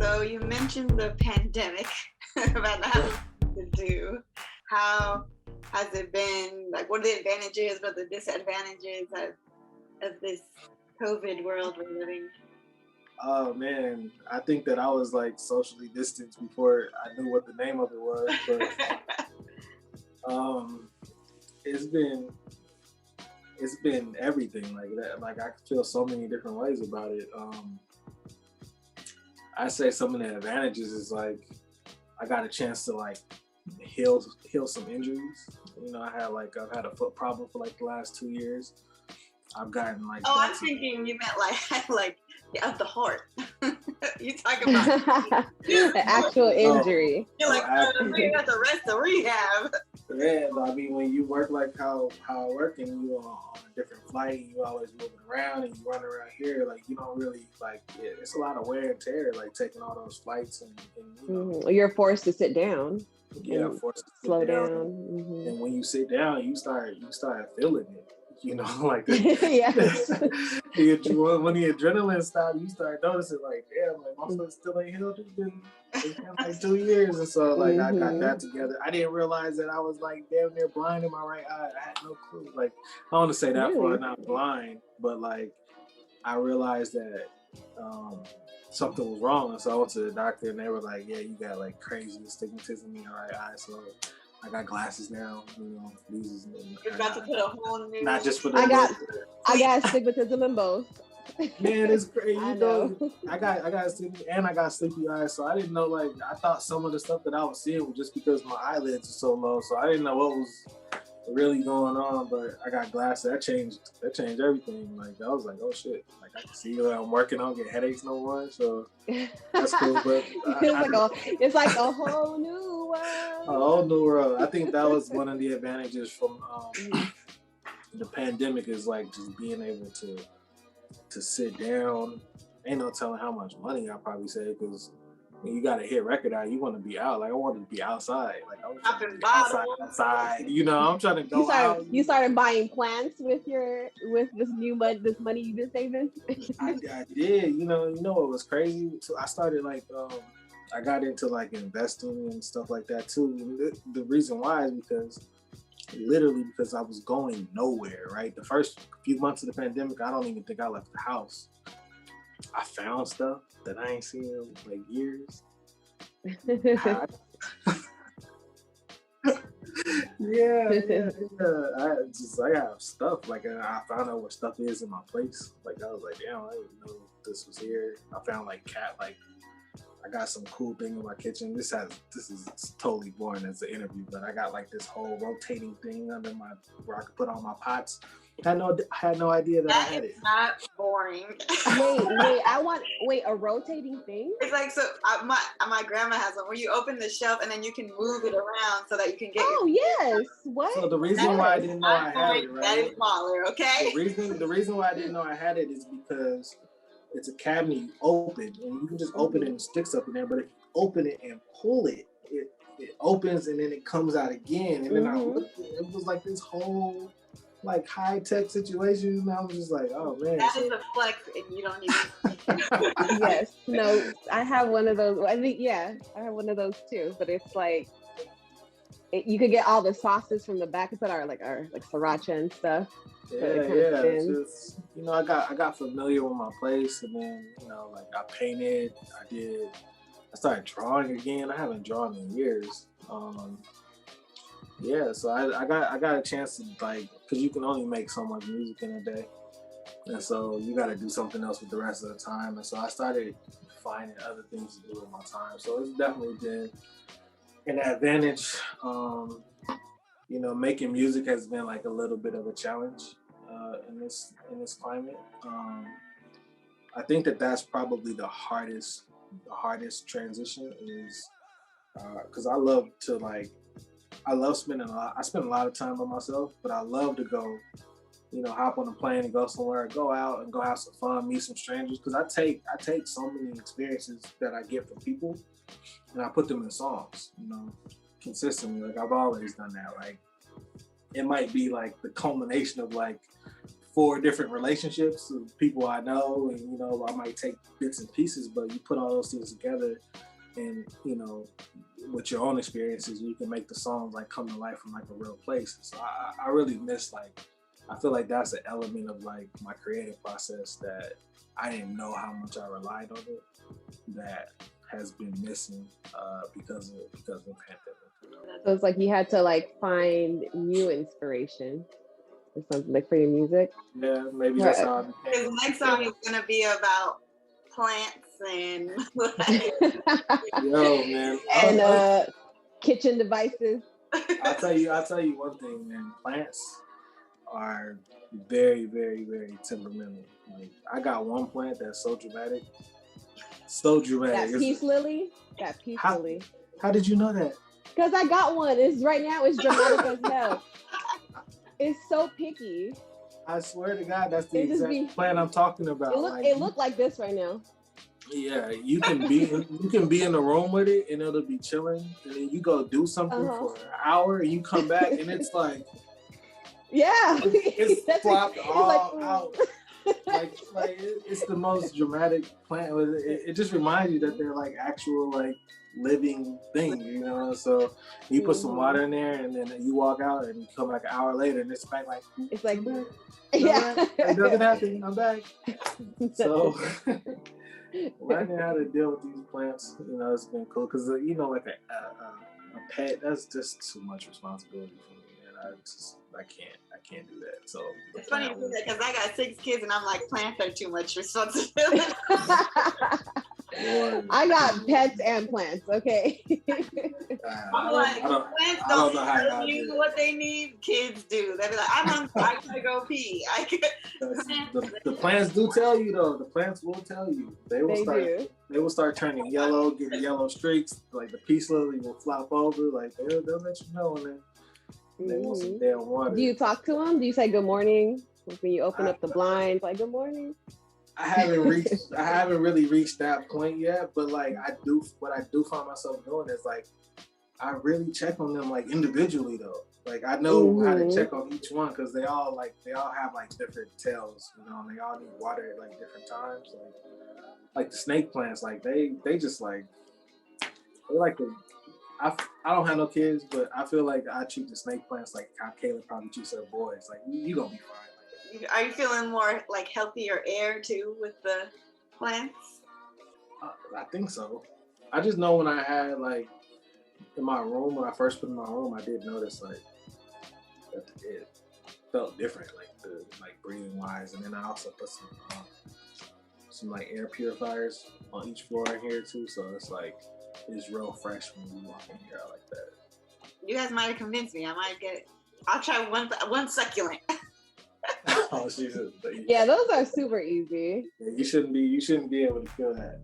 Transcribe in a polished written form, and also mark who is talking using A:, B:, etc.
A: So you mentioned the pandemic about not having to do. How has it been? Like, what are the advantages, but the disadvantages of this COVID world we're living?
B: Oh man, I think that I was like socially distanced before I knew what the name of it was. But it's been everything like that. Like I feel so many different ways about it. I say some of the advantages is like I got a chance to like heal some injuries. You know, I've had a foot problem for like the last 2 years. I've gotten like.
A: Oh, I'm thinking you meant like of the heart. You talk about
C: the actual injury.
A: You're like, we have to rest the rehab.
B: Yeah, I mean, when you work like how I work and you on a different flight and you always moving around and you run around here, like you don't really like it's a lot of wear and tear, like taking all those flights and you know.
C: You're forced to sit down.
B: Yeah, forced to
C: slow down.
B: Mm-hmm. And when you sit down, you start feeling it. You know, like
C: yes.
B: When the adrenaline stops, you start noticing like, damn, like my foot still ain't healed. It's been like 2 years, and so like I got that together. I didn't realize that I was like damn near blind in my right eye. I had no clue. Like I don't want to say that far, not blind, but like I realized that something was wrong, and so I went to the doctor, and they were like, yeah, you got like crazy astigmatism in your right eye, so. I got glasses now, you know.
A: You're about to put a whole new.
B: Not just for the.
C: I got astigmatism in both.
B: Man, it's crazy. You know, I got sleepy eyes, so I didn't know. Like, I thought some of the stuff that I was seeing was just because my eyelids are so low, so I didn't know what was really going on. But I got glasses. That changed everything. Like, I was like, oh shit. Like, I can see what I'm working on, get headaches no more. So that's cool. But
C: it's like a whole new world.
B: A whole new world. I think that was one of the advantages from the pandemic is like just being able to sit down. Ain't no telling how much money I probably save because when you got a hit record out, you want to be out. Like I wanted to be outside. Like I was trying to be outside. You know, I'm trying to go out.
C: You started buying plants with this money you've been saving.
B: I did. You know what was crazy? So I started like I got into like investing and stuff like that too. The reason why is because I was going nowhere, right? The first few months of the pandemic, I don't even think I left the house. I found stuff that I ain't seen in like years. Yeah. I have stuff. Like I found out what stuff is in my place. Like I was like, damn, I didn't know this was here. I found I got some cool thing in my kitchen. This is totally boring as an interview, but I got like this whole rotating thing under where I could put on my pots. Had no idea that I had it.
A: Not boring.
C: Wait, a rotating thing?
A: It's like my grandma has one where you open the shelf and then you can move it around so that you can get.
C: Oh yes. What?
B: So the reason why I didn't know I had it, right?
A: That is smaller, okay?
B: The reason why I didn't know I had it is because it's a cabinet you open and you can just open it and stick stuff in there, but if you open it and pull it, it opens and then it comes out again. And then I looked, it was like this whole like high tech situation, and I was just like, oh man.
A: That is a flex, and you don't even.
C: Yes, no, I have one of those. I think I have one of those too. But it's like you could get all the sauces from the back of it, or like sriracha and stuff.
B: Yeah. It's just, you know, I got familiar with my place, and then like I painted. I started drawing again. I haven't drawn in years. So I got a chance to like, because you can only make so much music in a day, and so you got to do something else with the rest of the time. And so I started finding other things to do with my time. So it's definitely been an advantage. Making music has been like a little bit of a challenge in this climate. I think that's probably the hardest transition is because I spend a lot of time by myself, but I love to go, hop on a plane and go somewhere, go out and go have some fun, meet some strangers. Because I take so many experiences that I get from people and I put them in songs, consistently. Like I've always done that. Like it might be like the culmination of like 4 different relationships of people I know, and you know, I might take bits and pieces, but you put all those things together, and you know, with your own experiences, you can make the songs like come to life from like a real place. So I really miss like, I feel like that's an element of like my creative process that I didn't know how much I relied on it, that has been missing because of the pandemic.
C: So it's like you had to like find new inspiration or something like for your music.
B: Yeah, maybe that's how I became.
A: His next song is gonna be about plants and like,
B: Yo, man.
C: and kitchen devices.
B: I'll tell you one thing, man. Plants are very, very, very temperamental. Like, I got one plant that's so dramatic. So dramatic.
C: That peace lily. That peace lily.
B: How did you know that?
C: Because I got one. It's right now. It's dramatic as hell. It's so picky.
B: I swear to God, that's the exact plant I'm talking about.
C: It looked like this right now.
B: Yeah, you can be in the room with it and it'll be chilling, and then you go do something for an hour and you come back and it's like,
C: yeah,
B: it's flopped all out. Like it's the most dramatic plant. It just reminds you that they're like actual like living thing, you know. So you put some water in there and then you walk out and you come back an hour later and it's back like
C: it's like
B: yeah, it doesn't happen. I'm back. So learning how to deal with these plants, you know, it's been cool because you know, like a pet, that's just too much responsibility for me, and I can't do that. So
A: it's funny you say that because I got 6 kids and I'm like, plants are too much responsibility.
C: I got pets and plants. Okay.
A: I'm like, plants don't tell you what they need. Kids do. They be like, I'm hungry. I gotta go pee.
B: The plants do tell you though. The plants will tell you. They will start turning yellow, getting yellow streaks. Like the peace lily will flop over. Like they'll let you know when they want some damn water.
C: Do you talk to them? Do you say good morning when you open up the blinds? Like good morning.
B: I haven't really reached that point yet, but like what I do find myself doing is like I really check on them like individually though. Like I know how to check on each one because they all have like different tails, you know, and they all need water at like different times. Like the snake plants, like they just like they like the I don't have no kids, but I feel like I treat the snake plants like how Kayla probably treats her boys. Like you gonna be fine.
A: Are you feeling more like healthier air too with the plants?
B: I think so. I just know when I had like in my room, when I first put in my room, I did notice like that it felt different, like breathing wise. And then I also put some like air purifiers on each floor in here too. So it's real fresh when you walk in here. I like that. You
A: guys might have convinced me. I might get it. I'll try one succulent.
B: Oh, Jesus.
C: Yeah, those are super easy.
B: Yeah, you shouldn't be able to feel that.